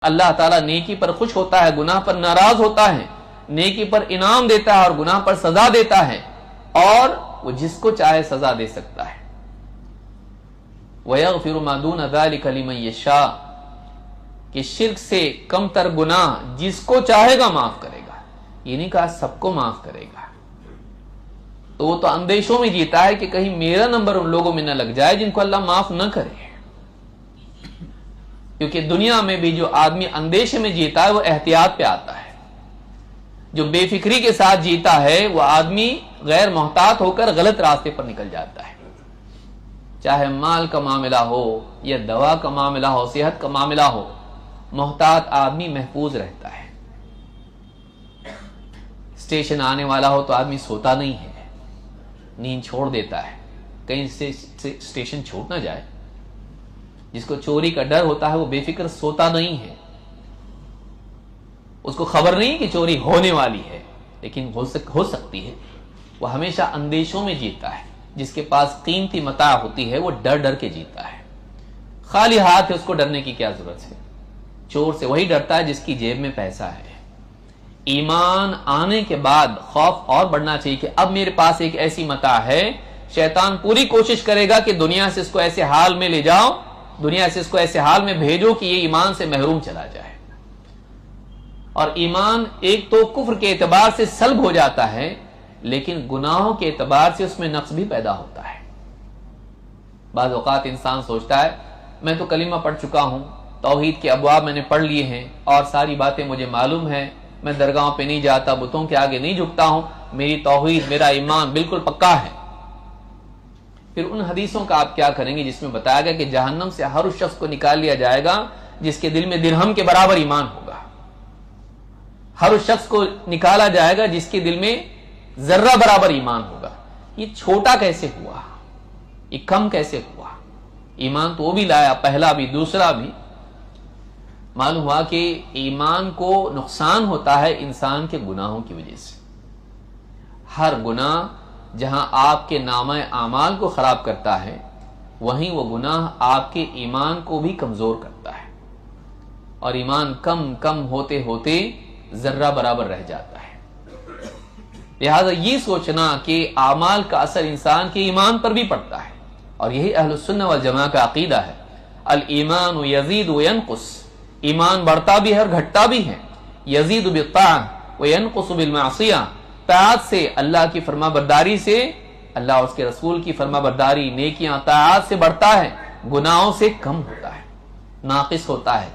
اللہ تعالیٰ نیکی پر خوش ہوتا ہے، گناہ پر ناراض ہوتا ہے، نیکی پر انعام دیتا ہے اور گناہ پر سزا دیتا ہے، اور وہ جس کو چاہے سزا دے سکتا ہے۔ وَيَغْفِرُ مَا دُونَ ذَلِكَ لِمَن يَشَاءُ، کہ شرک سے کم تر گناہ جس کو چاہے گا معاف کرے گا، یہ نہیں کہا سب کو معاف کرے گا۔ تو وہ تو اندیشوں میں جیتا ہے کہ کہیں میرا نمبر ان لوگوں میں نہ لگ جائے جن کو اللہ معاف نہ کرے، کیونکہ دنیا میں بھی جو آدمی اندیشے میں جیتا ہے وہ احتیاط پہ آتا ہے، جو بے فکری کے ساتھ جیتا ہے وہ آدمی غیر محتاط ہو کر غلط راستے پر نکل جاتا ہے۔ چاہے مال کا معاملہ ہو یا دوا کا معاملہ ہو، صحت کا معاملہ ہو، محتاط آدمی محفوظ رہتا ہے۔ اسٹیشن آنے والا ہو تو آدمی سوتا نہیں ہے، نیند چھوڑ دیتا ہے، کہیں سے اسٹیشن چھوٹ نہ جائے۔ جس کو چوری کا ڈر ہوتا ہے وہ بے فکر سوتا نہیں ہے، اس کو خبر نہیں کہ چوری ہونے والی ہے لیکن ہو سکتی ہے۔ وہ ہمیشہ اندیشوں میں جیتا ہے۔ جس کے پاس قیمتی متاع ہوتی ہے وہ ڈر ڈر کے جیتا ہے۔ خالی ہاتھ ہے، اس کو ڈرنے کی کیا ضرورت ہے؟ چور سے وہی ڈرتا ہے جس کی جیب میں پیسہ ہے۔ ایمان آنے کے بعد خوف اور بڑھنا چاہیے کہ اب میرے پاس ایک ایسی متاع ہے، شیطان پوری کوشش کرے گا کہ دنیا سے اس کو ایسے حال میں لے جاؤ، دنیا سے اس کو ایسے حال میں بھیجو کہ یہ ایمان سے محروم چلا جائے۔ اور ایمان ایک تو کفر کے اعتبار سے سلب ہو جاتا ہے، لیکن گناہوں کے اعتبار سے اس میں نقص بھی پیدا ہوتا ہے۔ بعض اوقات انسان سوچتا ہے میں تو کلمہ پڑھ چکا ہوں، توحید کے ابواب میں نے پڑھ لیے ہیں اور ساری باتیں مجھے معلوم ہیں، میں درگاہوں پہ نہیں جاتا، بتوں کے آگے نہیں جھکتا ہوں، میری توحید میرا ایمان بالکل پکا ہے۔ پھر ان حدیثوں کا آپ کیا کریں گے جس میں بتایا گیا کہ جہنم سے ہر اس شخص کو نکال لیا جائے گا جس کے دل میں درہم کے برابر ایمان ہوگا، ہر اس شخص کو نکالا جائے گا جس کے دل میں ذرہ برابر ایمان ہوگا۔ یہ چھوٹا کیسے ہوا؟ یہ کم کیسے ہوا؟ ایمان تو وہ بھی لایا، پہلا بھی دوسرا بھی۔ معلوم ہوا کہ ایمان کو نقصان ہوتا ہے انسان کے گناہوں کی وجہ سے۔ ہر گناہ جہاں آپ کے نامہ اعمال کو خراب کرتا ہے، وہیں وہ گناہ آپ کے ایمان کو بھی کمزور کرتا ہے، اور ایمان کم کم ہوتے ہوتے ذرہ برابر رہ جاتا ہے۔ لہذا یہ سوچنا کہ اعمال کا اثر انسان کے ایمان پر بھی پڑتا ہے، اور یہی اہل السنہ والجماعہ کا عقیدہ ہے۔ الایمان یزید وینقص، ایمان بڑھتا بھی ہے اور گھٹتا بھی ہے۔ یزید بالطاعہ وینقص بالمعصیہ، طاعت سے، اللہ کی فرما برداری سے، اللہ اور اس کے رسول کی فرما برداری، نیکیاں، طاعات سے بڑھتا ہے، گناہوں سے کم ہوتا ہے، ناقص ہوتا ہے۔